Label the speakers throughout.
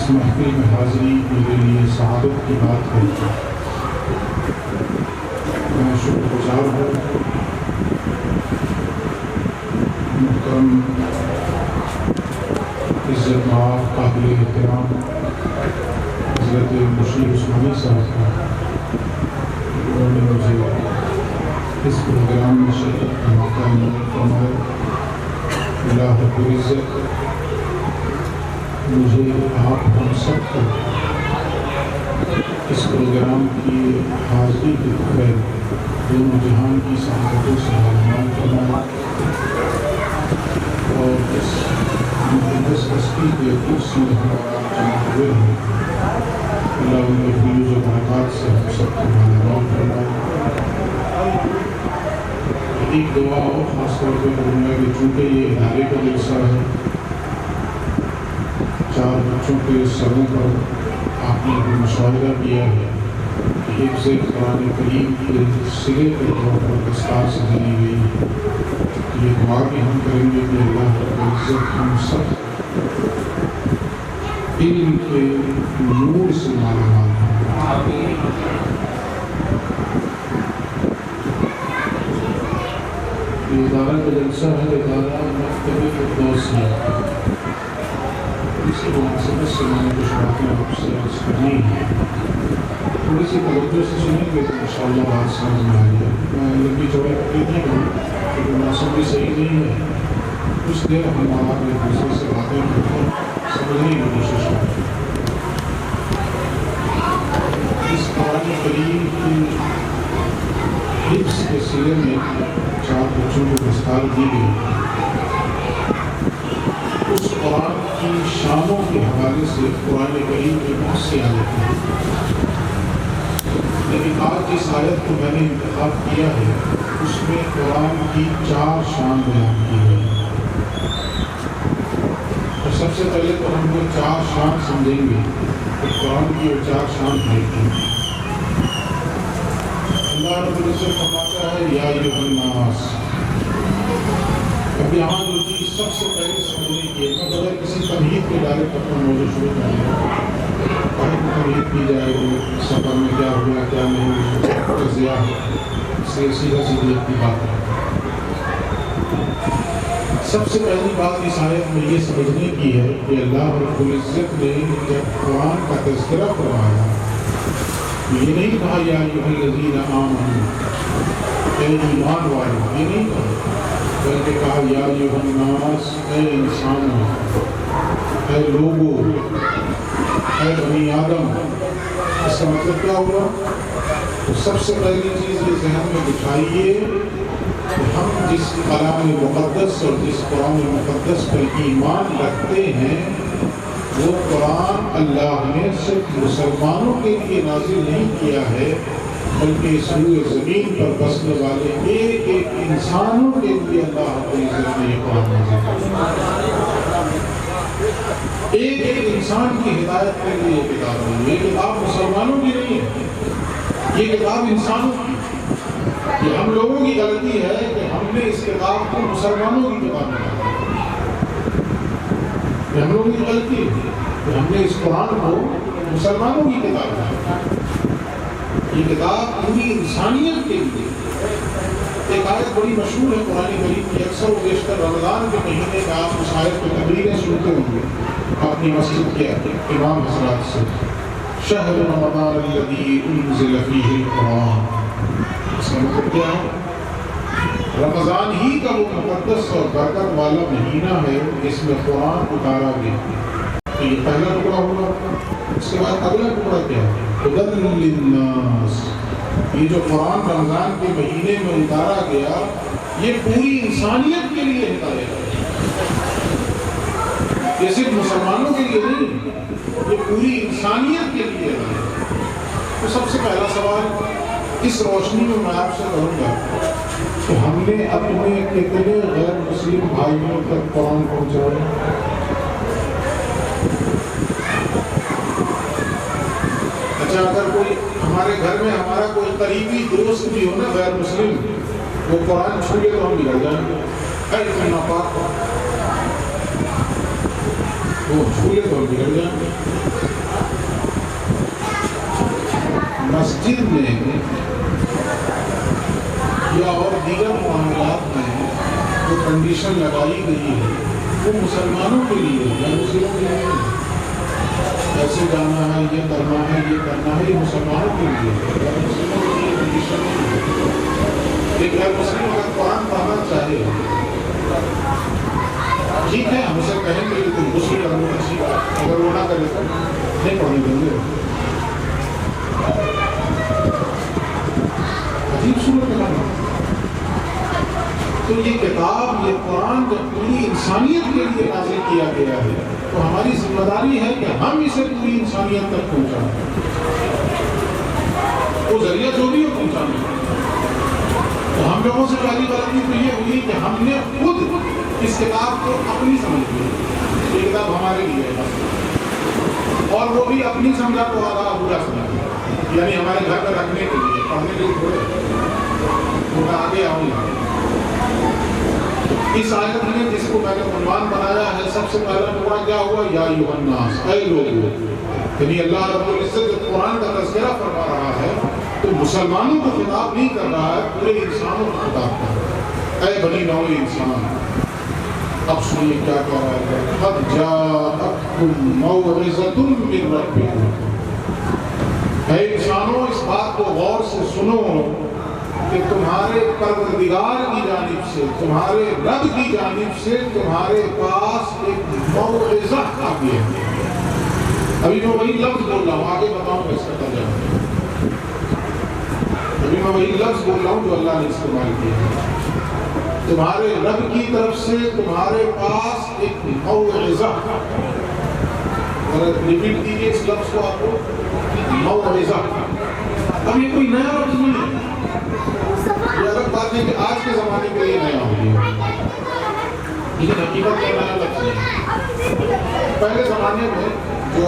Speaker 1: اس محفل میں حاضری میرے لیے سعادت کی بات ہے۔ میں شکر گزار ہوں محترم عزت مآب قابل احترام حضرت مشیر عثمانی صاحب کا، انہوں نے مجھے اس پروگرام میں شرکت کا موقع منعقد فرمایا۔ اللہ رب العزت مجھے آپ ہم سب کو اس پروگرام کی حاضری کے بغیر دونوں جہان کی سعادتوں سے مالامال فرمائے اور اس مقدس ہستی کے کرسی میں ہمارا جمع ہوئے ہیں، اللہ ان کے فیوز و برکات سے ہم سب کو مالامال فرمائے۔ ایک دعا اور خاص طور پہ کروں گا کہ چونکہ یہ ادارے کا جلسہ ہے، 4 بچوں کے سروں پر آپ نے بھی مشاہدہ کیا ہے کہ حفظ قرآن کریم کے سرے کے طور پر دستار سے دی گئی ہے۔ یہ دعا بھی ہم کریں گے کہ اللہ رب العزت ہم سب علم کے نور سے مالامال فرمائے۔ یہ ادارہ کا جلسہ ہے، ادارہ مکتب فردوس ہے۔ اس کے مناسبت سے میں نے کچھ باتیں آپ سے عرض کرنی ہیں، تھوڑی سی توجہ سے سنیں گے تو انشاءاللہ بات سمجھ میں آ جائے۔ میں لمبی چوڑی تقریر نہیں کروں کیونکہ موسم بھی صحیح نہیں ہے، کچھ دیر ہم آپ ایک دوسرے سے باتیں کر کے سمجھنے کی کوشش کریں۔ اس قرآن کریم کی حفظ کے سلے میں 4 بچوں کو دستار دی گئی۔ اس قرآن کی شانوں کے حوالے سے قرآن کریم کے بہت سے آیت ہیں، لیکن آج جس آیت کو میں نے انتخاب کیا ہے اس میں قرآن کی 4 شان بیان کی گئی۔ اور سب سے پہلے تو ہم وہ 4 شان سمجھیں گے کہ قرآن کی وہ 4 شان ہے۔ اللہ رب العزت فرماتا ہے یا ایھا الناس۔ اب یہاں جو چیز سب سے پہلے سمجھنے کی ہے، میں بغیر کسی تمہید کے ڈائریکٹ اپنا موضوع شروع کریں گے۔ پہلے تمہید کی جائے وہ سفر میں کیا ہوا کیا نہیں ہوا، ضیاء ہے، اس لیے سیدھا سیدھی اپنی بات ہے۔ سب سے پہلی بات اس آیت میں یہ سمجھنے کی ہے کہ اللہ رب العزت نے جب قرآن کا تذکرہ فرمایا، یہ نہیں کہا یا ایھا الذین آمنوا، اے ایمان والو، یہ نہیں کہا، بلکہ کہا یا ایھا الناس، اے انسانوں، اے لوگوں، اے بنی آدم۔ اس کا مطلب کیا ہوا؟ تو سب سے پہلی چیز یہ ذہن میں بٹھائیے کہ ہم جس کلام مقدس اور جس قرآن مقدس پر ایمان رکھتے ہیں وہ قرآن اللہ نے صرف مسلمانوں کے لیے نازل نہیں کیا ہے، بلکہ اس روئے زمین پر بسنے والے ایک ایک انسانوں کے لیے اللہ رب العزت نے یہ قرآن نازل کیا۔ ایک ایک انسان کی ہدایت کے لیے یہ کتاب ہے۔ یہ کتاب مسلمانوں کی نہیں ہے، یہ کتاب انسانوں کی۔ یہ ہم لوگوں کی غلطی ہے کہ ہم نے اس کتاب کو مسلمانوں کی کتاب بنا دیا۔ یہ ہم لوگوں کی غلطی ہے کہ ہم نے اس قرآن کو مسلمانوں کی کتاب بنا دیا۔ یہ کتاب پوری انسانیت کے لیے۔ ایک آیت بڑی مشہور ہے قرآن کریم کی، اکثر و بیشتر رمضان کے مہینے میں آپ اس آیت کی تقریریں سنتے ہوں گے اپنی مسجد کے امام حضرات سے، شہر رمضان الذی انزل فیہ القرآن۔ اس کا مطلب کیا ہے؟ رمضان ہی کا وہ مقدس اور برکت والا مہینہ ہے جس میں قرآن اتارا گیا۔ تو یہ پہلا ٹکڑا ہوا، اس کے بعد اگلا ٹکڑا کیا ہے؟ ہدی للناس۔ یہ جو قرآن رمضان کے مہینے میں اتارا گیا یہ پوری انسانیت کے لیے ہدایت ہے، یہ صرف مسلمانوں کے لیے نہیں، یہ پوری انسانیت کے لیے ہے۔ تو سب سے پہلا سوال اس روشنی میں میں آپ سے کروں گا کہ ہم نے اپنے کتنے غیر مسلم بھائیوں تک قرآن پہنچایا؟ اچھا، اگر کوئی ہمارے گھر میں ہمارا کوئی قریبی دوست بھی ہو نا غیر مسلم، وہ قرآن چھو گے تو ہم بگڑ جائیں گے، اتنا ناپاک۔ وہ وہ جھولے تو بگڑ جائیں گے. مسجد میں یا اور دیگر معاملات میں جو کنڈیشن لگائی گئی ہے وہ مسلمانوں کے لیے ہے، مسلموں کے لیے نہیں. ایسے جانا ہے، یہ کرنا ہے، یہ کرنا ہے، یہ مسلمانوں کے لیے ہے، مسلموں کے لیے کنڈیشن نہیں ہے. ایک غیر مسلم اگر قرآن پڑھنا چاہے ٹھیک ہے، ہم اسے کہیں گے کہ تم غسل کر لو، اچھی بات. اگر وہ نہ کرے تو نہیں پڑھنے دیں گے. عجیب صورت ہے. تو یہ کتاب، یہ قرآن جب پوری انسانیت کے لیے نازل کیا گیا ہے تو ہماری ذمہ داری ہے کہ ہم اسے پوری انسانیت تک پہنچائیں. وہ ذریعہ جو بھی ہو پہنچانے. تو ہم لوگوں سے پہلی غلطی تو یہ ہوئی کہ ہم نے خود اس کتاب کو اپنی سمجھ لی. یہ کتاب ہمارے لیے ہے اور وہ بھی اپنی سمجھا کو آدھا ادھورا سمجھا، یعنی ہمارے گھر میں رکھنے کے لیے، پڑھنے کے لیے تھوڑے. میں آگے آؤں گا. اس آیت میں جس کو میں نے عنوان بنایا ہے، سب سے پہلا ٹکڑا کیا ہوا؟ یا ایھا الناس، اے لوگو. یعنی اللہ رب العزت جب قرآن کا تذکرہ فرما رہا ہے تو مسلمانوں کو خطاب نہیں کر رہا ہے، پورے انسانوں کو خطاب کر رہا ہے. اے بنی نوع انسان، اب سنیے کیا کہہ رہا ہے. قد جاءتکم موعظۃ من ربکم. اے انسانوں، اس بات کو غور سے سنو کہ تمہارے پروردگار کی جانب سے، تمہارے رب کی جانب سے تمہارے پاس ایک موعظہ آتی ہے. ابھی میں وہی لفظ بول رہا ہوں، آگے بتاؤں گا اس کا ترجمہ. ابھی میں وہی لفظ بول رہا ہوں جو اللہ نے استعمال کیا. تمہارے رب کی طرف سے تمہارے پاس ایک موعظہ. ریپیٹ کیجیے اس لفظ کو آپ کو، موعظہ. اب یہ کوئی نیا لفظ نہیں ہے. یہ الگ بات ہے کہ آج کے زمانے کے لیے نیا ہو گیا، لیکن حقیقت میں نیا لفظ نہیں. پہلے زمانے میں جو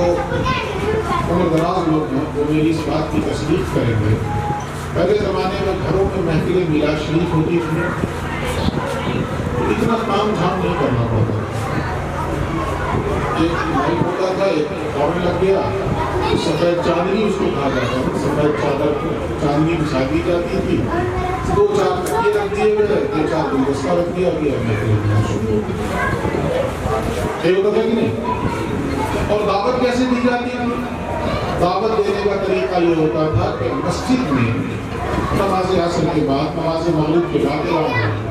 Speaker 1: عمر دراز لوگ ہیں وہ میری اس بات کی تصدیق کریں گے. پہلے زمانے میں گھروں میں محفل میلاد شریف ہوتی تھی، اتنا کام جھام نہیں کرنا پڑتا. ایک مائک ہوتا تھا، ایک فارن لگ گیا، سفید چاندنی اس کو کہا جاتا تھا. سفید چادر چاندنی بچھا دی جاتی تھی، 2-4 تکیے رکھ دیے گئے، 2-4 گلدستہ رکھ دیا گیا، یہ ہوتا تھا کہ نہیں. اور دعوت کیسے دی جاتی تھی؟ دعوت دینے کا طریقہ یہ ہوتا تھا کہ مسجد میں نماز عصر کے بعد، نماز مغرب کے بعد اعلان ہو.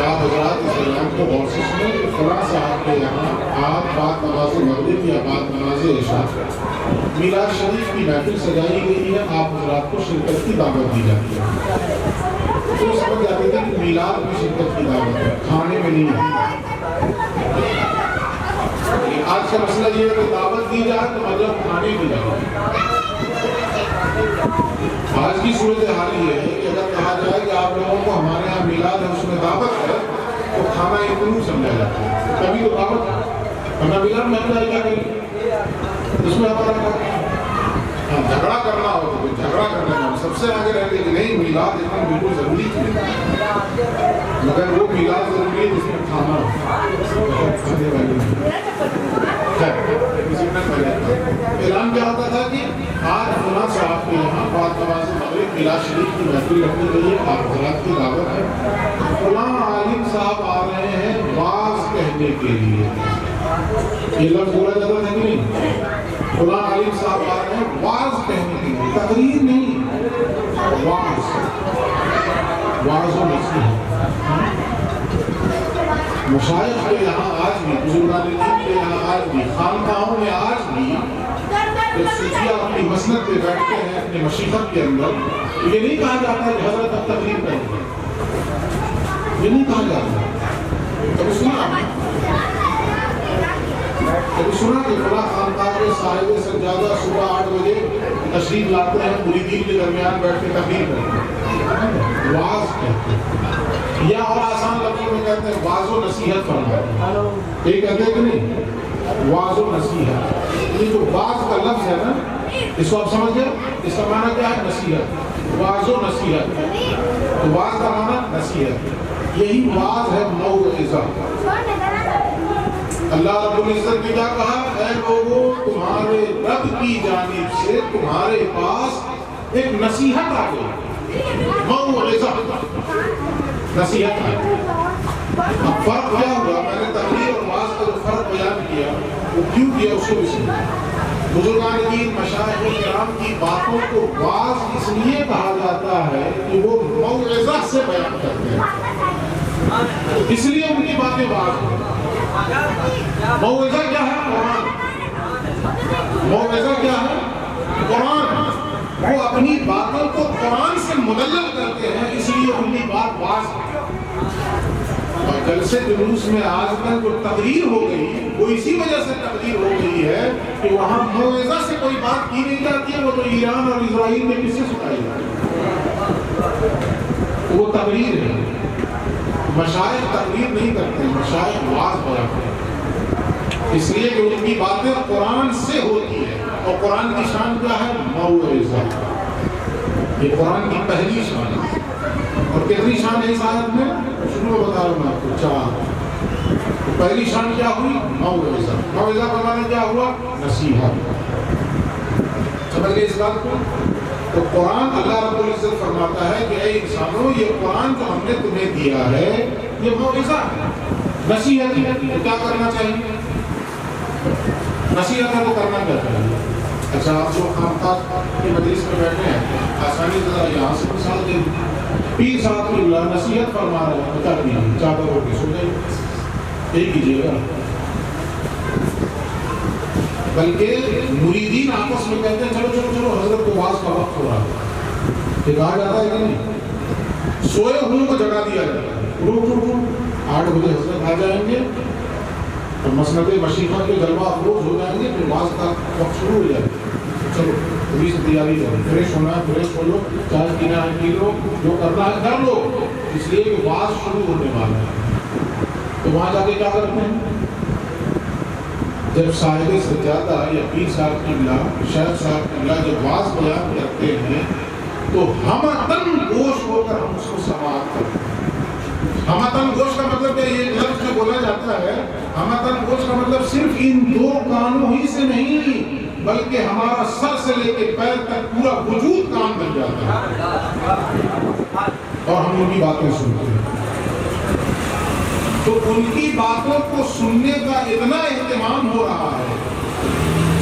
Speaker 1: آپ حضرات اس اعلان کو غور سے سنیں کہ فلاں صاحب کے یہاں آج بعد نماز مغرب یا بعد نماز عشاء میلاد شریف کی محفل سجائی گئی ہے، آپ حضرات کو شرکت کی دعوت دی جاتی ہے. تو سمجھ جاتے تھے کہ میلاد میں شرکت کی دعوت ہے، کھانے میں نہیں ہے. آج کا مسئلہ یہ ہے کہ دعوت دی جائے تو مطلب کھانے کی دعوت. آج کی صورتحال یہ ہے کہ اگر کہا جائے کہ آپ لوگوں کو ہمارے یہاں میلاد ہے، اس میں دعوت ہے، تو کھانا ایک دن سمجھا جاتا ہے. کبھی تو دعوت ہمیں میلاد میں کیا کریں، اس میں ہمارا جھگڑا کرنا ہو تو جھگڑا کرنے میں سب سے آگے رہتے کہ نہیں، میلاد اتنا بالکل ضروری ہے، مگر وہ میلاد ضروری ہے جس میں کھانا اعلان کیا ہوتا تھا کہ آج فلاں صاحب کے یہاں بعد نماز مغرب میلاد شریف کی محفل رکھی گئی ہے، آپ حضرات کی دعوت ہے. فلاں عالم صاحب آ رہے ہیں واعظ کہنے کے لیے. یہ لفظ بولا جاتا ہے کہ نہیں؟ فلاں عالم صاحب آ رہے ہیں واعظ کہنے کے لیے، تقریر نہیں، واعظ. واعظ و نصیحت. مشائخ کے یہاں آج بھی، بزرگان دین کے یہاں آج بھی، خانقاہوں میں آج بھی جب صوفیہ اپنی مسند پہ بیٹھتے ہیں اپنے مشیخت کے اندر، یہ نہیں کہا جاتا کہ حضرت اب تقریر کریں گے. یہ نہیں کہا جاتا. کبھی سنا کہ فلاں خانقاہ کے صاحب سجادہ صبح 8 بجے تشریف لاتے ہیں، مریدین کے درمیان بیٹھ کے تقریر کرتے ہیں، واعظ کہتے ہیں. یا اور آسان لفظوں میں کہتے ہیں واعظ و نصیحت فرماتے. یہ کہتے ہیں کہ نہیں، واعظ و نصیحت. یہ جو واعظ کا لفظ ہے نا، اس کو آپ سمجھ گئے، اس کا معنی کیا ہے؟ نصیحت. واعظ و نصیحت. تو واعظ کا معنی نصیحت. یہی واز ہے موعظہ۔ اللہ رب العزت نے کیا کہا؟ اے لوگوں، تمہارے رب کی جانب سے تمہارے پاس ایک نصیحت آ گئی، موعظہ، نصیحت آ گئی۔ اب فرق کیا ہوا؟ میں نے تقریر اور واز کا جو فرق بیان کیا وہ کیوں کیا اس کو بھی سمجھا۔ بزرگان دین، مشائخ کرام کی باتوں کو واز اس لیے کہا جاتا ہے کہ وہ موعظہ سے بیان کرتے ہیں، اس لیے ان کی باتیں واز ہیں۔ موعظہ کیا ہے؟ قرآن۔ موعظہ کیا ہے؟ قرآن۔ وہ اپنی باتوں کو قرآن سے مدلل کرتے ہیں، اس لیے ان کی بات واز ہے۔ اور جلسے جلوس میں آج کل جو تقریر ہو گئی وہ اسی وجہ سے تقریر ہو گئی ہے کہ وہاں موعظہ سے کوئی بات کی نہیں جاتی ہے، وہ تو ایران اور اسرائیل میں کس سے سنائی جاتی ہے، وہ تقریر ہے۔ مشائخ تقریر نہیں کرتے، مشائخ واز بیان کرتے ہیں، اس لیے کہ ان کی باتیں قرآن سے ہوتی ہے۔ اور قرآن کی شان کیا ہے؟ موعظہ۔ یہ قرآن کی پہلی شان ہے۔ اور کتنی شان ہے اس آیت میں؟ شروع میں بتا رہا ہوں آپ کو، 4۔ پہلی شان کیا ہوئی؟ موعظہ۔ موعظہ کا معنی کیا ہوا؟ نصیحت۔ سمجھ گئے اس بات کو؟ تو قرآن، اللہ رب العزت فرماتا ہے کہ اے انسانوں، یہ قرآن جو ہم نے تمہیں دیا ہے یہ موعظہ ہے، نصیحت ہے۔ تو کیا کرنا چاہیے؟ نصیحت ہے تو کرنا کیا چاہیے؟ اچھا، آپ جو خانقاہ کی مجلس میں بیٹھے ہیں، آسانی سے ذرا یہاں سے مثال دے دیں۔ پیر صاحب کی نصیحت فرما رہے ہیں، بتا دیجیے، چادر ہو کے سو جائیے، یہی کیجیے گا۔ بلکہ مریدین آپس میں کہتے ہیں چلو چلو چلو، حضرت کو واز کا وقت ہو رہا ہے، یہ کہا جاتا ہے کہ نہیں؟ سوئے ہوئے کو جگا دیا جاتا ہے، رک رک رک، 8 بجے حضرت آ جائیں گے اور مسند مشیخہ کے جلوہ افروز ہو جائیں گے، پھر واز کا وقت شروع ہو جائے گا۔ چلو ابھی سے تیاری کرو، فریش ہونا ہے فریش ہو لو، چائے پینا ہے پی لو، جو کرنا ہے کر لو، اس لیے کہ واز شروع ہونے والا ہے۔ تو وہاں جا کے کیا کرتے ہیں؟ جب صاحب سجادہ یا پیر صاحب قبلہ، شیخ صاحب قبلہ جب واز بیان کرتے ہیں تو ہمتن گوش ہو کر ہم اس کو سماعت کرتے ہیں۔ ہمتن گوش کا مطلب کہ یہ لفظ جو بولا جاتا ہے، ہمتن گوش کا مطلب صرف ان 2 کانوں ہی سے نہیں، بلکہ ہمارا سر سے لے کے پیر تک پورا وجود کام بن جاتا ہے اور ہم ان کی باتیں سنتے ہیں۔ تو ان کی باتوں کو سننے کا اتنا اہتمام ہو رہا ہے،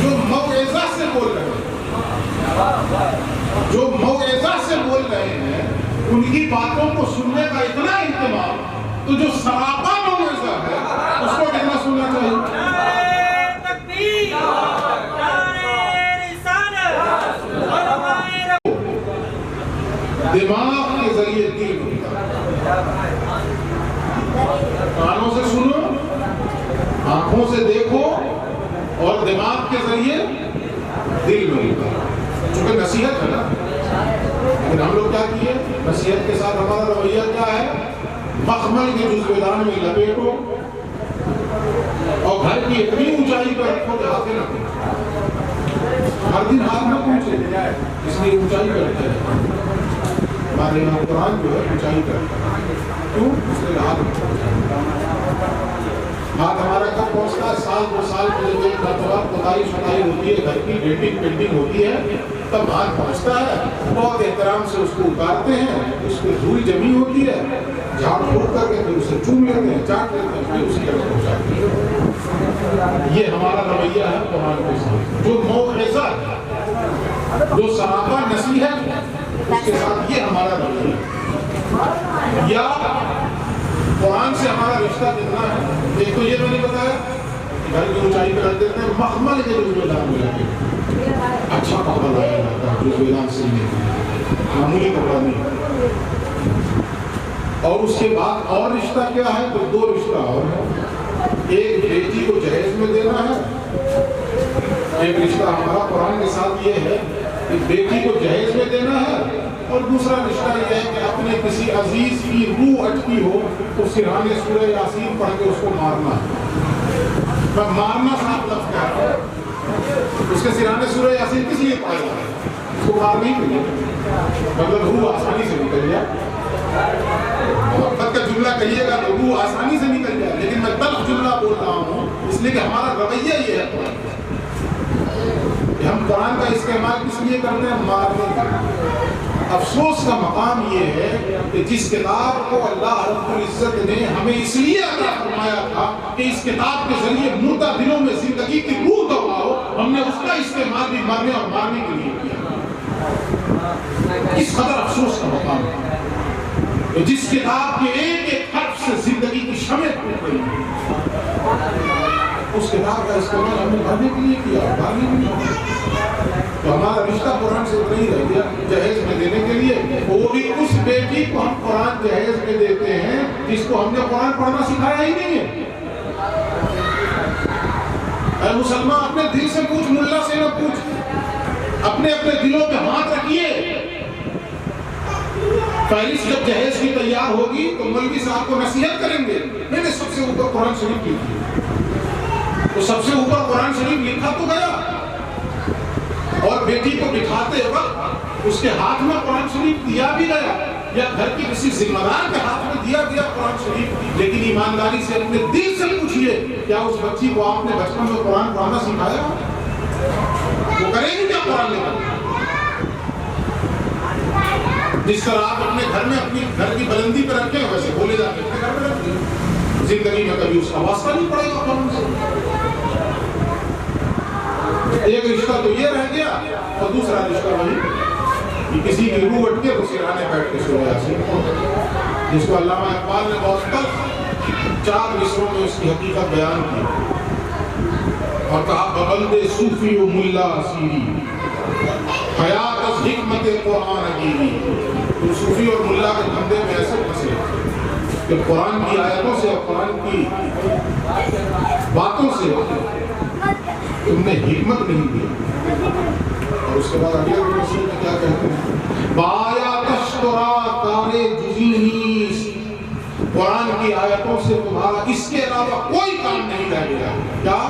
Speaker 1: جو موعظہ سے بول رہے ہیں، جو موعظہ سے بول رہے ہیں، ان کی باتوں کو سننے کا اتنا اہتمام، تو جو سراپا موعظہ ہے اس کو کتنا سننا چاہیے؟ دماغ کے ذریعے دل ملتا ہے، کانوں سے سنو، آنکھوں سے دیکھو اور دماغ کے ذریعے دل ملتا ہے، چونکہ نصیحت ہے نا۔ لیکن ہم لوگ کیا کیے؟ نصیحت کے ساتھ ہمارا رویہ کیا ہے؟ مخمل کے جزویدان میں لپیٹو اور گھر کی اتنی اونچائی پر رکھو کہ ہاتھ نہ پہنچے، ہر دن ہاتھ نہ پہنچے، اس لیے اونچائی پر رکھتے ہیں۔ ہمارے یہاں قرآن جو ہے اونچائی کرتا ہے، کیوں؟ اس لیے ہاتھ ہمارا کب پہنچتا ہے؟ سال 2 سال کے جب مرتبہ پتائی شتائی ہوتی ہے، گھر کی ڈیٹنگ پینٹنگ ہوتی ہے، تب ہاتھ پہنچتا ہے، بہت احترام سے اس کو اتارتے ہیں، اس پہ دھول جمی ہوتی ہے، جھاڑ پھوڑ کر کے پھر اسے چوم لیتے ہیں، چاٹ لیتے ہیں، پھر اسی طرح پہنچاتے ہیں۔ یہ ہمارا رویہ ہے قرآن کے ساتھ، جو موعظہ ہے، جو سراپا نصیحت ہے، اس کے ساتھ یہ ہمارا رویہ ہے۔ یا قرآن سے ہمارا رشتہ کتنا ہے؟ ایک تو یہ میں نے بتایا، گھر کی اونچائی پہ رکھ دیتے ہیں، مخمل کے جزویدان میں رکھتے ہیں، اچھا کپڑا لایا جاتا ہے جزویدان سلنے کے لیے، معمولی کپڑا نہیں۔ اور اس کے بعد اور رشتہ کیا ہے؟ تو 2 رشتہ اور ہے، ایک بیٹی کو جہیز میں دینا ہے، ایک رشتہ ہمارا قرآن کے ساتھ یہ ہے کہ بیٹی کو جہیز میں دینا ہے، اور دوسرا رشتہ یہ ہے کہ اپنے کسی عزیز کی روح اٹکی ہو تو سرحانِ سورہ یاسین پڑھ کے اس کو مارنا ہے۔ میں مارنا صاحب لفظ کہہ رہا ہوں، اس کے سرحانِ سورہ یاسین کس لیے پڑھا جاتا ہے؟ اس کو مار نہیں ملے، مطلب روح آسانی سے نکل جائے۔ محبت کا جملہ جملہ کہیے گا تو وہ آسانی سے نکل جائے، لیکن میں تلخ جملہ بول رہا ہوں اس لیے کہ ہمارا رویہ یہ ہے قرآن کہ ہم قرآن کا استعمال کس لیے کرتے ہیں؟ مارنے کا۔ افسوس کا مقام یہ ہے کہ جس کتاب کو اللہ رب العزت نے ہمیں اس لیے عطا فرمایا تھا کہ اس کتاب کے ذریعے مردہ دلوں میں زندگی کی روح دوڑا ہو، ہم نے اس کا استعمال بھی مرنے اور مارنے کے لیے کیا۔ اس قدر افسوس کا مقام ہے کہ جس کتاب کے ایک ایک حرف سے زندگی کی شمع ٹوٹ رہی ہے، اس کتاب کا استعمال ہم نے بھرنے کے لیے کیا، مارنے کے لیے۔ تو ہمارا رشتہ قرآن سے نہیں رہ گیا جہیز میں دینے کے لیے، وہ بھی اس بیٹی کو ہم قرآن جہیز میں دیتے ہیں جس کو ہم نے قرآن پڑھنا سکھایا ہی نہیں ہے۔ اے مسلمان، اپنے دل سے پوچھ، ملا سے نہ پوچھ، اپنے اپنے دلوں پہ ہاتھ رکھیے۔ فہرست جب جہیز کی تیار ہوگی تو مولوی صاحب کو نصیحت کریں گے، میں نے سب سے اوپر قرآن شریف لکھی، تو سب سے اوپر قرآن شریف لکھا تو گیا، اور بیٹی کو بٹھاتے وقت اس کے ہاتھ میں قرآن شریف دیا بھی گیا، یا گھر کی کسی ذمہ دار کے ہاتھ میں دیا گیا قرآن شریف، لیکن ایمانداری سے اپنے دل سے پوچھئے کیا اس بچی کو آپ نے بچپن میں قرآن پڑھنا سکھایا؟ وہ کرے گی کیا قرآن لے کر؟ جس طرح آپ اپنے گھر میں اپنی گھر کی بلندی پہ رکھیں ویسے بولے جاتے ہیں اپنے گھر میں رکھیں، زندگی میں کبھی اس کا واسطہ نہیں پڑے گا قرآن سے۔ ایک رشتہ تو یہ رہ گیا، اور دوسرا رشتہ وہی کہ کسی کی روح اٹھ کے تو سرانے بیٹھ کے سورہ یاسین، جس کو علامہ اقبال نے بہت تلخ 4 مصروں میں اس کی حقیقت بیان کی اور کہا بغلد صوفی و ملا اسیری حیات از حکمت قرآن اگیری۔ تو صوفی اور ملا کے دھندے میں ایسے پھنسے کہ قرآن کی آیتوں سے اور قرآن کی باتوں سے تم نے حکمت نہیں دی۔ اور اس کے بعد اگلے رسول میں کیا کہتے ہیں؟ بایا تشترا کارے جزی نیست، قرآن کی آیتوں سے تمہارا اس کے علاوہ کوئی کام نہیں رہ گیا۔ کیا؟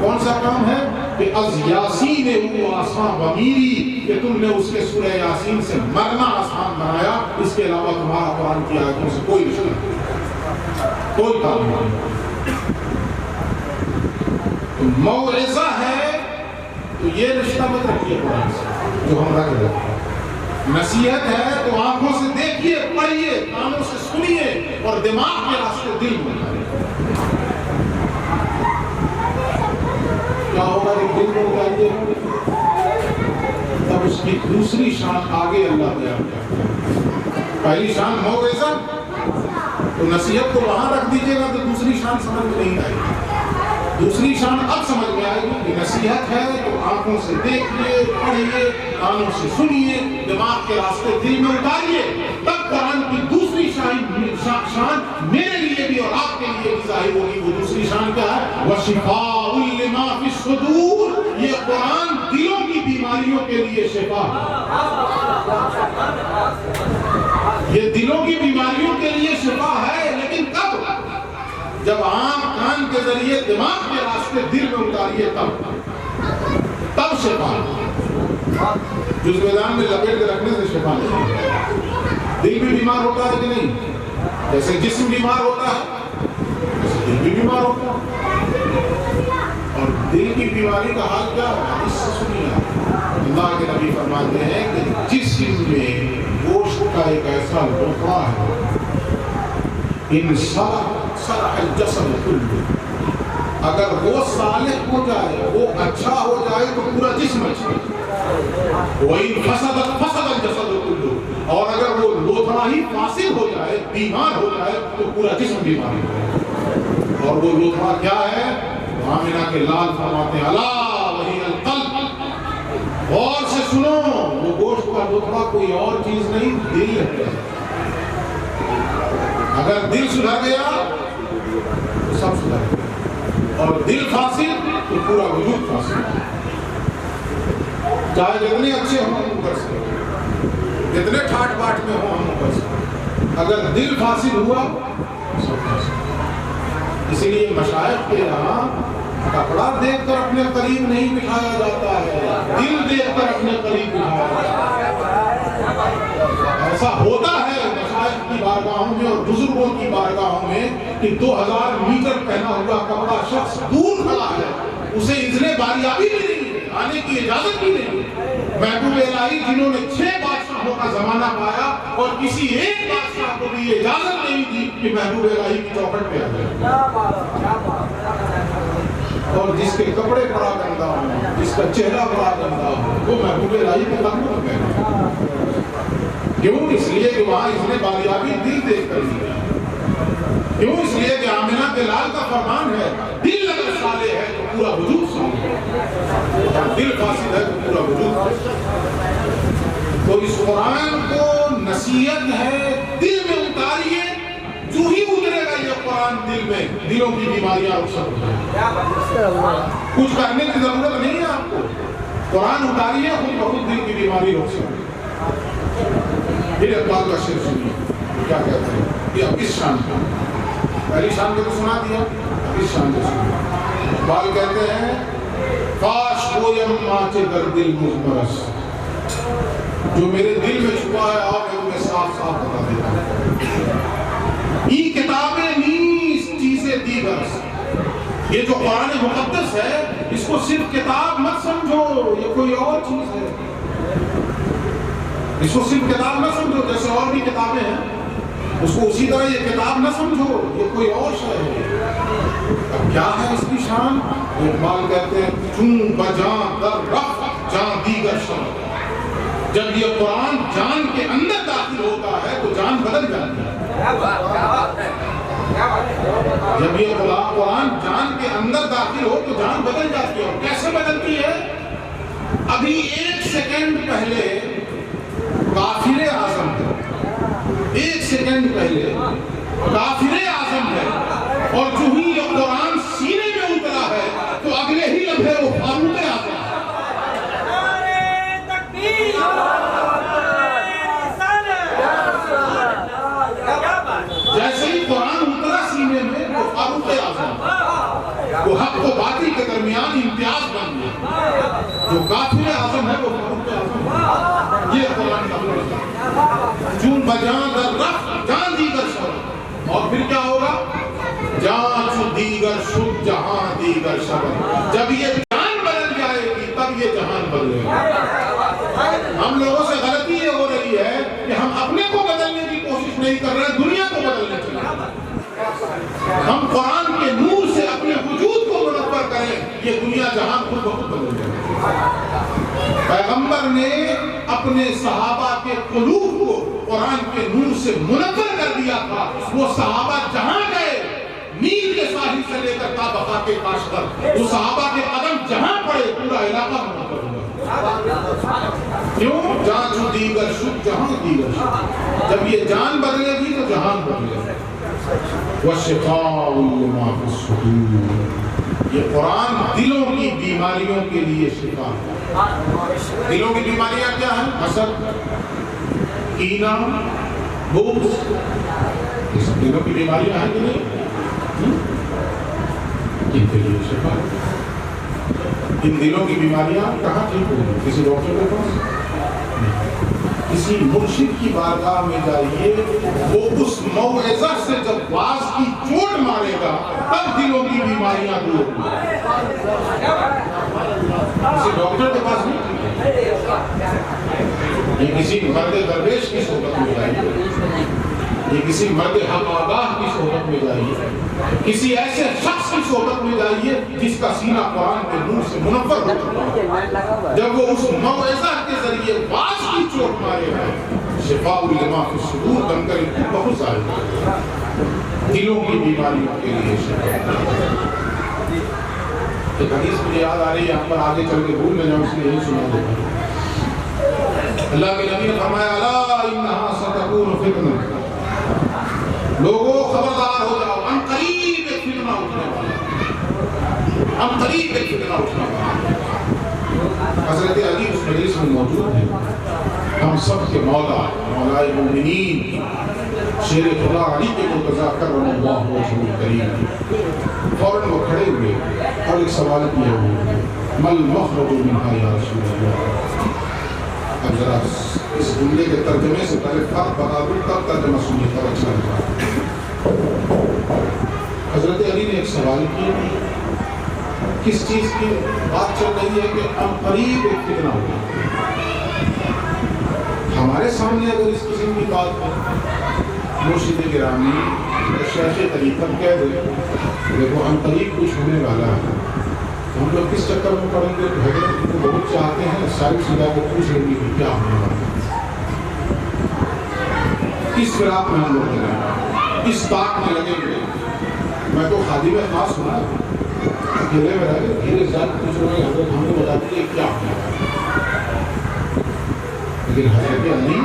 Speaker 1: کون سا کام ہے؟ کہ از یاسین او آسان بمیری، کہ تم نے اس کے سورہ یاسین سے مرنا آسان بنایا، اس کے علاوہ تمہارا قرآن کی آیتوں سے کوئی رشتہ نہیں، کوئی کام نہیں۔ موعظہ ہے تو یہ رشتہ مت رکھیے قرآن سے جو ہم رکھ رہے ہیں، نصیحت ہے تو آنکھوں سے دیکھیے، پڑھیے، کانوں سے سنیے، اور دماغ کے راستے دل میں اتاریے۔ کیا ہوگا جب دل میں اتاریے؟ تب اس کی دوسری شان آگے اللہ بیان کرتا ہے۔ پہلی شان موعظہ، تو نصیحت کو وہاں رکھ دیجیے گا تو دوسری شان سمجھ میں نہیں آئے گی۔ دوسری شان اب سمجھ میں آئے گی کہ نصیحت ہے تو آنکھوں سے دیکھیے، پڑھیے، کانوں سے سنیے، دماغ کے راستے دل میں اتاریے، تب قرآن کی دوسری شان میرے لیے بھی اور آپ کے لیے بھی ظاہر ہوگی۔ وہ دوسری شان کیا ہے؟ وَشِفَاءٌ لِمَا فِي الصُّدُورِ، یہ قرآن دلوں کی بیماریوں کے لیے شفا ہے، یہ دلوں کی بیماریوں کے لیے شفا ہے، لیکن کب؟ جب آنکھ کان کے ذریعے دماغ کے راستے دل میں اتاریے تب شفا۔ جزو دان میں لپیٹ کے رکھنے سے شفا نہیں۔ دل بھی بیمار ہوتا ہے کہ نہیں؟ جیسے جسم بیمار ہوتا ہے ویسے دل بھی بیمار ہوتا ہے، اور دل کی بیماری کا حال کیا ہے؟ اس سے سنیے، اللہ کے نبی فرماتے ہیں کہ جسم میں گوشت کا ایک ایسا لوٹا ہے، ان صلح الجسد کلہ، اگر وہ صالح ہو جائے، وہ اچھا ہو جائے تو پورا جسم اچھا ہے، وَإِن فَسَدَ الْجَسَدُ كُلُّهُ، اور اگر وہ لوتھڑا ہی فاسد ہو جائے، بیمار ہو جائے تو پورا جسم بیمار ہو جائے۔ اور وہ لوتھڑا کیا ہے؟ آمنہ کے لال فرماتے ہیں الا وہی القلب، غور سے سنو، وہ گوشت کا لوتھڑا کوئی اور چیز نہیں، دل ہے۔ اگر دل سدھر گیا تو سب سدھر گیا، اور دل فاسد تو پورا وجود فاسد۔ چاہے جتنے اچھے ہوں ہم اوپر سے، جتنے ٹھاٹ باٹ میں ہوں ہم اوپر سے، اگر دل فاسد ہوا سب فاسد۔ اسی لیے مشائخ کے یہاں کپڑا دیکھ کر اپنے قریب نہیں بٹھایا جاتا ہے، دل دیکھ کر اپنے قریب بٹھایا جاتا ہے۔ ایسا ہوتا ہے مشائخ کی بارگاہوں میں اور بزرگوں کی بارگاہوں میں کہ 2000 میٹر پہنا ہوا کپڑا شخص دور کھڑا ہے، اسے اذن باریابی بھی نہیں ہے، آنے کی اجازت بھی نہیں ہے۔ محبوب الہی جنہوں نے 6 بادشاہوں کا زمانہ پایا اور کسی ایک بادشاہ کو بھی اجازت نہیں دی کہ محبوب الہی کی چوکھٹ پہ آ جائے، اور جس کے کپڑے بڑا گندا ہو، جس کا چہرہ بڑا گندا ہو، وہ محبوب الہی کے قدموں میں گئے۔ کیوں؟ اس لیے کہ وہاں اذن باریابی دل دیکھ کر لی۔ کیوں؟ اس لیے کہ آمنہ کے لال کا فرمان ہے دل اگر صالح ہے تو پورا وجود صالح ہے، اور دل فاسد ہے تو پورا وجود فاسد ہے۔ تو اس قرآن کو نصیحت ہے دل میں اتاریے، جو ہی اترے گا یہ قرآن دل میں، دلوں کی بیماریاں رخصت ہو جائیں۔ کچھ کرنے کی ضرورت نہیں ہے آپ کو، قرآن اتاریے خود بخود دل کی بیماری رخصت ہو۔ پھر اقبال کا شعر سنیے کیا کہتے ہیں، یہ اب اس شان کا، پہلی شان کو تو سنا دیا، اب اس شان کو سنیے۔ اقبال کہتے ہیں کاش کویم ماچے در دل مزمرس، جو میرے دل میں چھپا ہے آپ میں تمہیں صاف صاف بتا دیتا ہوں۔ ای کتابیں نیز چیزیں دیگر، یہ جو قرآن مقدس ہے اس کو صرف کتاب مت سمجھو، یہ کوئی اور چیز ہے۔ اس کو صرف کتاب نہ سمجھو، جیسے اور بھی کتابیں ہیں، اس کو اسی طرح یہ کتاب نہ سمجھو، یہ کوئی اور شے ہے۔ اب کیا ہے اس کی شان؟ اقبال کہتے ہیں چون بجان در رفت جان دیگر شان، جب یہ قرآن جان کے اندر داخل ہوتا ہے تو جان بدل جاتی ہے۔ جب یہ قرآن جان کے اندر داخل ہو تو جان بدل جاتی ہے۔ کیسے بدلتی ہے؟ ابھی 1 سیکنڈ پہلے کافر اعظم ہے، 1 سیکنڈ پہلے کافر اعظم ہے، اور جو ہی یہ قرآن سینے میں اترا ہے تو اگلے ہی لمحے وہ فاروق اعظم ہے۔ جیسے ہی قرآن اترا سینے میں وہ فاروق اعظم، وہ حق و باطل کے درمیان امتیاز بن گیا۔ جو کافر اعظم ہے وہ فاروق اعظم ہے۔ یہ قرآن کا فرق ہے۔ چون بجان در رفت جان دیگر شبر، اور پھر کیا ہوگا؟ جان چو دیگر شب جہاں دیگر شبر، جب یہ جان بدل جائے گی تب یہ جہان بدلے گا۔ ہم لوگوں سے غلطی یہ ہو رہی ہے کہ ہم اپنے کو بدلنے کی کوشش نہیں کر رہے، دنیا کو بدلنے چاہیے۔ ہم قرآن کے نور سے اپنے وجود کو منور کریں، یہ دنیا جہان خود بخود بدل جائے۔ پیغمبر نے اپنے صحابہ کے قلوب کو قرآن کے نور سے منور کر دیا تھا۔ وہ صحابہ جہاں گئے، نیل کے ساحل سے لے کر تابقہ کے کاش تک، وہ صحابہ کے قدم جہاں پڑے پورا علاقہ منور ہوا۔ کیوں؟ جان چو دیگر شد جہاں دیگر شد، جب یہ جان بدلے گی تو جہان بدلے گا۔ وَشِفَاءٌ لِمَا فِي الصُّدُورِ، یہ قرآن دلوں کی بیماریوں کے لیے شفا ہے۔ دلوں کی بیماریاں کیا ہیں؟ حسد، کینہ، بغض، اس دلوں کی بیماریاں ہیں کہ نہیں؟ ان کے لیے شفا ہے۔ ان دلوں کی بیماریاں کہاں ٹھیک ہوگی؟ کسی ڈاکٹر کے پاس؟ کسی مرشد کی بارگاہ میں جائیے، وہ اس موعظہ سے جب واز کی چوٹ مارے گا تب دلوں کی بیماریاں دور ہوگی۔ کسی ڈاکٹر کے پاس نہیں، یہ کسی مرد درویش کی صحبت میں جائیے، یہ کسی مرد حق آگاہ کی صحبت میں جائیے، کسی ایسے شخص کی صحبت میں جائیے جس کا سینہ قرآن کے نور سے منور ہو چکا ہے۔ جب وہ اس موعظہ کے ذریعے واز کی چوٹ مارے گا، شفاء لما فی الصدور بن کر ان کو بہت سارے دلوں کی بیماریوں کے لیے شفا۔ ایک حدیث مجھے یاد آ رہی ہے، یہاں پر آگے چل کے بھول میں جاؤں اس لیے یہی سنا دیتا ہوں۔ اللہ کے نبی نے فرمایا الا انہا ستکون فتنہ، لوگوں خبردار ہو جاؤ، ہم قریب ایک فتنہ اٹھنے والا ہے، ہم قریب ایک فتنہ اٹھنے والا ہے۔ حضرت علی اس مجلس میں موجود ہیں، ہم سب کے مولا مولا مومنین شیر خدا علی کے مرتضیٰ کرم اللہ وجہہ الکریم، فوراً وہ کھڑے ہوئے اور ایک سوال کیا ہوئے، مل مخرج منہا یا رسول اللہ، اب ذرا اس جملے کے ترجمے سے پہلے فرق بتا دوں تب ترجمہ سنیے تب اچھا لگا۔ حضرت علی نے ایک سوال کیا، کس چیز کی بات چل رہی ہے کہ اب قریب ایک فتنہ ہوگا۔ ہمارے سامنے اگر اس قسم کی بات ہو، مرشد گرامی شیخ طریقت کہہ دے دیکھو ہم قریب کچھ ہونے والا ہے، ہم لوگ کس چکر میں پڑیں گے؟ حضرت کو بہت چاہتے ہیں، ساری سدا کو پوچھ لیں گے کہ کیا ہونے والا ہے، کس فراق میں ہم لوگ لگیں، کس طاق میں لگیں گے۔ میں تو خادم خاص ہوں، اکیلے میں رہ گئے دھیرے زیادہ پوچھ رہے ہیں حضرت ہم کو بتا دیجیے کیا ہونے والا ہے۔ لیکن حضرت علی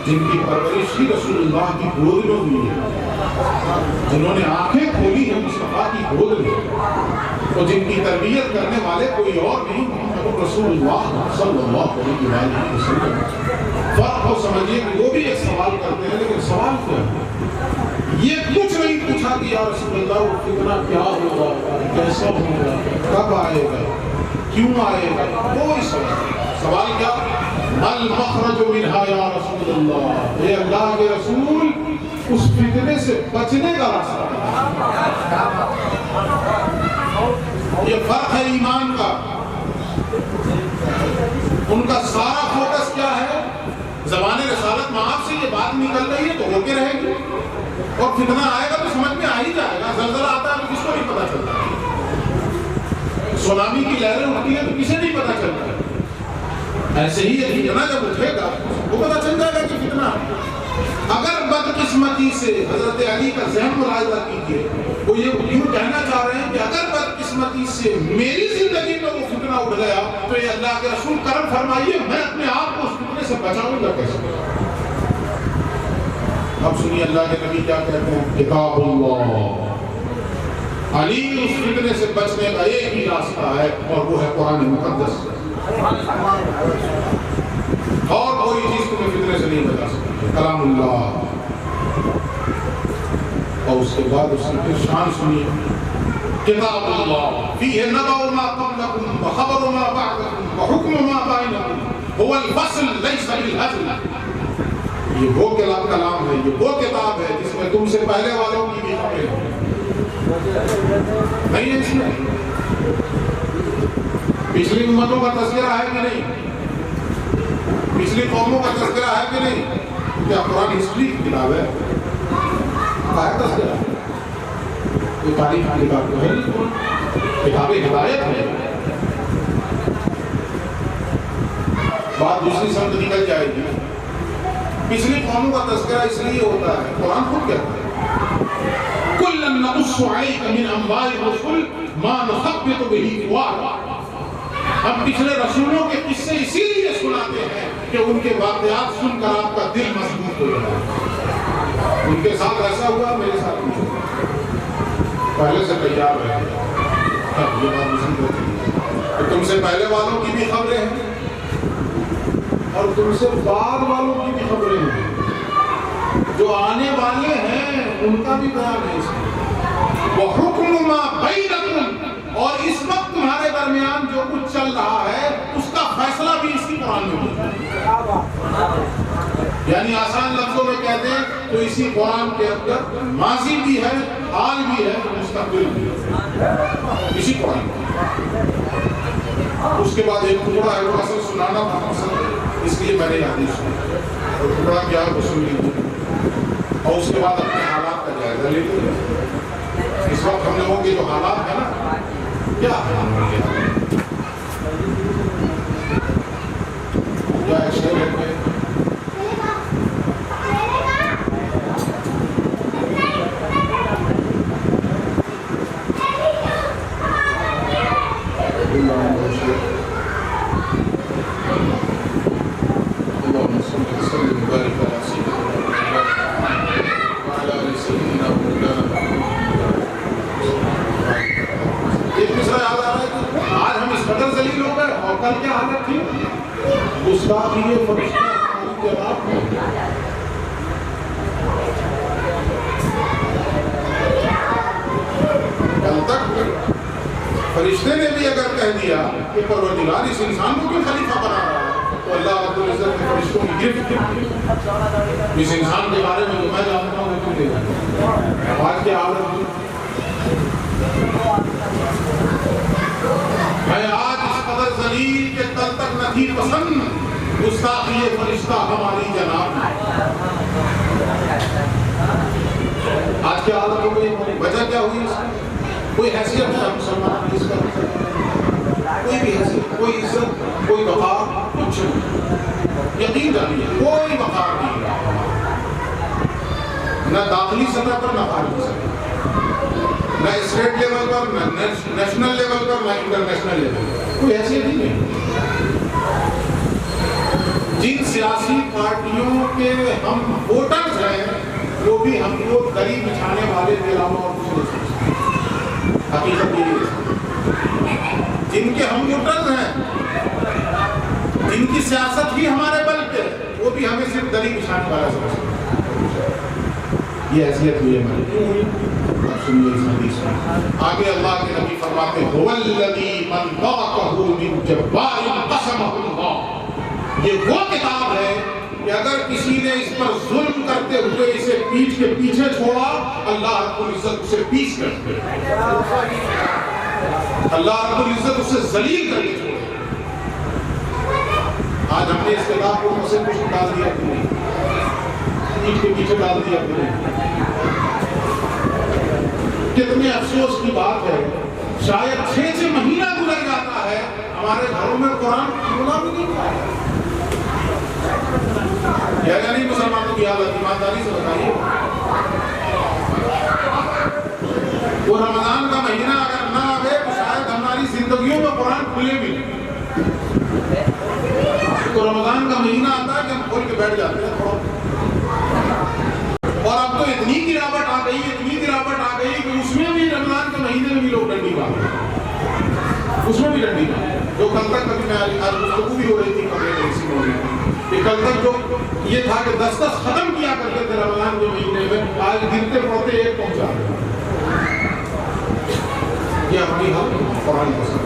Speaker 1: جن کی پرورش ہی رسول اللہ کی گود میں ہوئی ہے، جنہوں نے آنکھیں کھولی ہیں مصطفیٰ کی گود میں، اور جن کی تربیت کرنے والے کوئی اور نہیں محمد رسول اللہ صلی اللہ علیہ وسلم۔ فرق ہو سمجھیے کہ وہ بھی ایک سوال کرتے ہیں، لیکن سوال کیا ہے؟ یہ کچھ نہیں پوچھا کہ یا رسول اللہ وہ فتنہ کیا ہوگا، کیسا ہوگا، کب آئے گا، کیوں آئے گا، کوئی سوال کیا؟ المخرج منہا یا رسول اللہ، اے اللہ کے رسول اس فتنے سے بچنے کا راستہ۔ یہ فرق ہے ایمان کا۔ ان کا سارا فوکس کیا ہے؟ زبان رسالت معاف سے یہ بات نکل رہی ہے تو ہو کے رہے گی، اور فتنہ آئے گا تو سمجھ میں آ ہی جائے گا۔ زلزلہ آتا ہے تو کس کو نہیں پتا چلتا، سونامی کی لہریں اٹھتی ہیں تو کسے نہیں پتا چلتا ہے۔ ایسے ہی یہ فتنہ جب اٹھے گا وہ پتا چل جائے گا کہ فتنہ۔ اگر بدقسمتی سے حضرت علی کا ذہن ملاحظہ کیجیے، وہ یہ یوں کہنا چاہ رہے ہیں کہ اگر بدقسمتی سے میری زندگی میں وہ فتنہ اٹھ گیا تو یہ اللہ کے رسول کرم فرمائیے میں اپنے آپ کو اس فتنے سے بچاؤں گا کیسے؟ اب سنیے اللہ کے نبی کیا کہتے ہیں، کتاب اللہ، علی اس فتنے سے بچنے کا ایک ہی راستہ ہے اور وہ ہے قرآن مقدس، اور کوئی چیز تمہیں فتنے سے نہیں بچا سکتی، کلام اللہ۔ اور اس کے بعد اس کی پھر شان سنیے، کتاب اللہ فیہ نبأ ما قبلکم وخبر ما بعدکم وحکم ما بینکم هو الفصل لیس بالہزل۔ یہ وہ کلام ہے، یہ وہ کتاب ہے جس میں تم سے پہلے والوں کی بھی خبریں ہیں، نہیں ہے اس میں؟ پچھلی امتوں کا تذکرہ ہے کہ نہیں؟ پچھلی قوموں کا تذکرہ ہے کہ نہیں؟ کیا قرآن ہسٹری کی کتاب ہے؟ کا ہے تذکرہ؟ کوئی تاریخ کی کتاب تو ہے نہیں، کتاب ہدایت ہے۔ بات دوسری سمت نکل جائے گی۔ پچھلی قوموں کا تذکرہ اس لیے ہوتا ہے، قرآن خود کہتا ہے کُلًّا نَقُصُّ عَلَيْكَ مِنْ أَنْبَاءِ الرُّسُلِ مَا نُثَبِّتُ بِهِ فُؤَادَكَ۔ ہم پچھلے رسولوں کے قصے اسی لیے سناتے ہیں کہ ان کے واقعات سن کر آپ کا دل مضبوط ہو جائے۔ ان کے ساتھ ایسا ہوا، میرے ساتھ نہیں ہوا، پہلے سے تیار رہے۔ اب یہ بات مصیبت ہوتی ہے کہ تم سے پہلے والوں کی بھی خبریں ہیں اور تم سے بعد والوں کی بھی خبریں ہیں، جو آنے والے ہیں ان کا بھی بیان ہے اس میں۔ وَحُكْمُ مَا بَيْنَكُمْ، اور اس وقت تمہارے درمیان جو کچھ چل رہا ہے اس کا فیصلہ بھی اسی قرآن میں ہوتا ہے۔ یعنی آسان لفظوں میں کہتے ہیں تو اسی قرآن کے اندر ماضی بھی ہے، حال بھی ہے، مستقبل بھی ہے، اسی قرآن میں۔ اس کے بعد ایک ٹکڑا ہے، وہ اصل سنانا تھا مقصد، اس لیے میں نے حدیث سنی، اور ٹکڑا کیا ہے وہ سن لیجیے، اور اس کے بعد اپنے حالات کا جائزہ لے لیجیے۔ اس وقت ہم لوگوں کے جو حالات ہیں نا، کیا ہے ہم لوگوں کے کیا ایک شعر ہے کل کیا حالت تھی؟ گستاخی فرشتہ ہماری جناب میں، کل تک فرشتے نے بھی اگر کہہ دیا کہ پروردگار اس انسان کو کیوں خلیفہ بنا رہا ہے، تو اللہ رب العزت نے فرشتوں کی گرفت کی، اس انسان کے بارے میں جو میں جانتا ہوں وہ کیوں دے گا۔ آج کے عالم میں آج اس قدر ذلیل کے تل تک نہ تھی پسند گستاخی فرشتہ ہماری جناب۔ آج کے عالم کو وجہ کیا ہوئی؟ کوئی حیثیت ہے مسلمان کی، اس کا کوئی بھی حیثیت، کوئی عزت، کوئی وقار، کچھ نہیں۔ یقین جانیے کوئی وقار نہیں رہا، نہ داخلی سطح پر نہ خارجی سطح پر، نہ اسٹیٹ لیول پر، نہ نیشنل لیول پر، نہ انٹرنیشنل لیول پر، کوئی حیثیت ہی نہیں۔ جن سیاسی پارٹیوں کے ہم ووٹرز ہیں وہ بھی ہم کو دری بچھانے والے کے علاوہ اور کچھ نہیں سمجھتے۔ حقیقت یہ ہے جن کے ہم ووٹرز ہیں، جن کی سیاست ہی ہمارے بل پہ، وہ بھی ہمیں صرف دری بچھانے والا سمجھتے ہیں۔ یہ حیثیت ہوئی ہماری، کیوں ہوئی؟ اب سنیے اس حدیث میں آگے اللہ کے نبی فرماتے ہیں هو الذی من ضاقه من جبار قسمه اللہ، یہ وہ کتاب ہے کہ اگر کسی نے اس پر ظلم کرتے ہوئے اسے پیٹھ کے پیچھے چھوڑا، اللہ رب العزت اسے پیچھ کر دے، اللہ رب العزت اسے ذلیل کر کے چھوڑے۔ آج ہم نے اس کتاب کو اسے کچھ ڈال دیا کہ نہیں، پیٹھ کے پیچھے ڈال دیا کہ نہیں۔ کتنے افسوس کی بات ہے، شاید 6 مہینہ گزر جاتا ہے ہمارے گھروں میں قرآن کھلا بھی نہیں پایا۔ یا نہیں مسلمانوں کی حالت، ایمانداری سے بتائیے۔ وہ رمضان کا مہینہ اگر نہ آئے تو شاید ہماری زندگیوں میں قرآن کھلے بھی نہیں۔ تو رمضان کا مہینہ آتا ہے کہ ہم کھول کے بیٹھ جاتے ہیں تھوڑا، اور اب تو اتنی گراوٹ آ گئی، اتنی گراوٹ آ گئی کہ اس میں بھی رمضان کے مہینے میں بھی لوگ ڈنڈی مار رہے ہیں، اس میں بھی ڈنڈی مار رہے ہیں۔ جو کل تک کبھی میں آج گفتگو بھی ہو رہی تھی کبھی ایسی ہو رہی تھی کہ کل تک جو یہ تھا کہ 10 ختم کیا کرتے تھے رمضان کے مہینے میں، آج گرتے پڑتے ایک پہنچا رہے ہیں۔ یہ اپنی حق قرآن پسند۔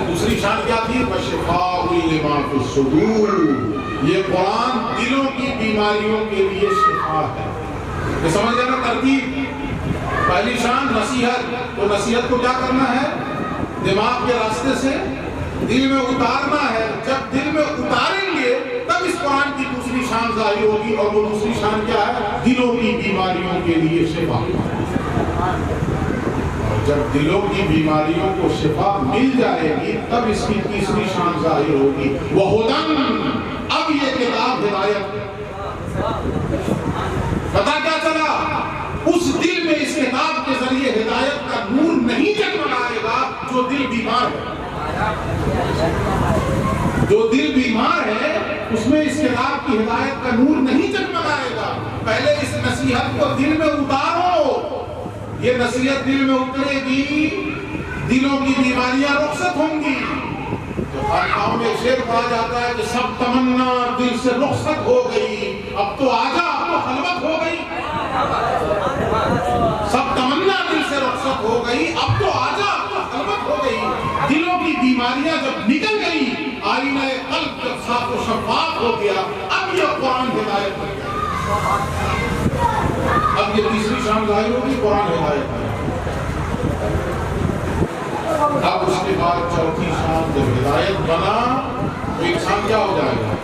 Speaker 1: دوسری شان کیا تھی؟ وَشِفَاءٌ لِمَا فِي الصُّدُورِ، یہ قرآن دلوں کی بیماریوں کے لیے شفا ہے۔ یہ سمجھ گئے نا ترتیب؟ پہلی شان نصیحت، تو نصیحت کو کیا کرنا ہے؟ دماغ کے راستے سے دل میں اتارنا ہے۔ جب دل میں اتاریں گے تب اس قرآن کی دوسری شان ظاہر ہوگی، اور وہ دوسری شان کیا ہے؟ دلوں کی بیماریوں کے لیے شفا۔ جب دلوں کی بیماریوں کو شفا مل جائے گی تب اس کی تیسری شان ظاہر ہوگی، وَهُدًى، اب یہ کتاب ہدایت۔ پتہ کیا چلا؟ اس دل میں اس کتاب کے ذریعے ہدایت کا نور نہیں جگمگائے گا جو دل بیمار ہے۔ جو دل بیمار ہے اس میں اس کتاب کی ہدایت کا نور نہیں جگمگائے گا۔ پہلے اس نصیحت کو دل میں اتارو، یہ نصیحت دل میں اترے گی، دلوں کی بیماریاں رخصت ہوں گی۔ تو خانقاہوں میں ایک شعر پڑھا جاتا ہے کہ سب تمنا دل سے رخصت ہو گئی، اب تو آجا، اب تو خلوت ہو گئی۔ سب تمنا دل سے رخصت ہو گئی، اب تو آجا، اب تو خلوت ہو گئی۔ دلوں کی بیماریاں جب نکل گئی، آئینہ قلب جب صاف و شفاف ہو گیا، اب یہ قرآن ہدایت بن گیا۔ اب یہ تیسری شان ظاہر ہوگی، قرآن ہدایت ہے۔ اب اس کے بعد چوتھی شان جب ہدایت بنا تو انسان کیا ہو جائے گا؟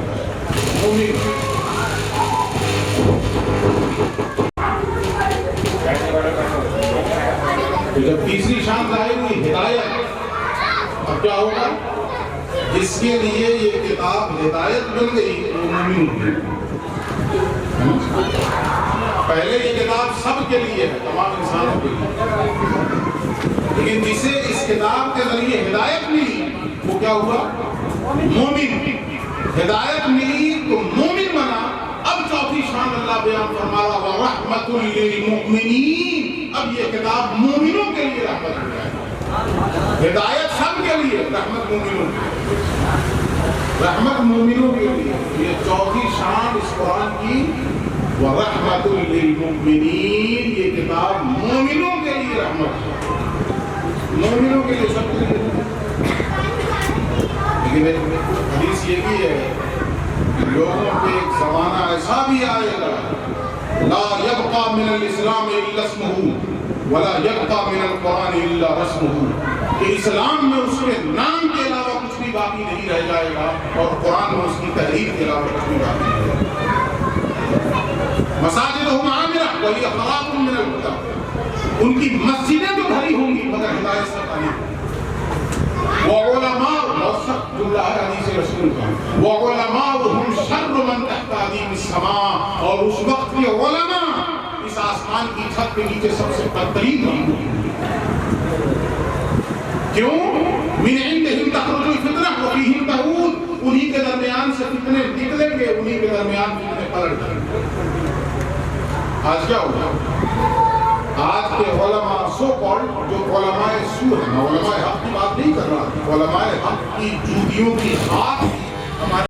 Speaker 1: مومن۔ جب تیسری شان ظاہر ہوئی ہدایت، اب کیا ہوگا؟ جس کے لیے یہ کتاب ہدایت بن گئی وہ مومن ہوگی۔ پہلے یہ کتاب سب کے لیے ہے، تمام انسانوں کے لیے، لیکن جسے اس کتاب کے ذریعے ہدایت ملی وہ کیا ہوا؟ مومن۔ ہدایت ملی تو مومن بنا۔ اب چوتھی شان اللہ بیان فرما رہا وَرَحْمَةٌ لِّلْمُؤْمِنِينَ، اب یہ کتاب مومنوں کے لیے رحمت ہو جائے۔ ہدایت سب کے لیے، رحمت مومنوں کے لیے، رحمت مومنوں کے لیے۔ یہ چوتھی شان اس قرآن کی وَرَحْمَةٌ لِّلْمُؤْمِنِينَ، یہ کتاب مومنوں کے لیے رحمت ہے۔ مومنوں کے لیے سب کچھ ہے، لیکن حدیث یہ بھی ہے کہ لوگوں پہ ایک زمانہ ایسا بھی آئے گا لا يبقى من الاسلام الا اسمه ولا يبقى من القرآن الا رسمه، کہ اسلام میں اس کے نام کے علاوہ کچھ بھی باقی نہیں رہ جائے گا اور قرآن میں اس کی تحریر کے علاوہ کچھ بھی باقی نہیں رہے گا۔ مساجدہم عامرہ وہی خراب من الہدی، ان کی مسجدیں تو بھری ہوں گی مگر ہدایت سے خالی۔ وعلماء، بہت سخت جملہ ہے حدیث رسول کا، وعلماؤہم شر من تحت عدیم السماء، اور اس وقت کے علماء اس آسمان کی چھت کے نیچے سب سے بدترین ہوں۔ کیوں؟ من عندہم تخرج الفتنہ وفیہم تعود، انہی کے درمیان سے فتنے نکلیں گے، انہی کے درمیان فتنے پلٹ جائیں گے۔ آج کیا ہوگا؟ آج کے علماء سو کالڈ جو علماء سو ہیں، میں علماء حق کی بات نہیں کر رہا، علماء حق کی جوتیوں کی ہاتھ ہمارے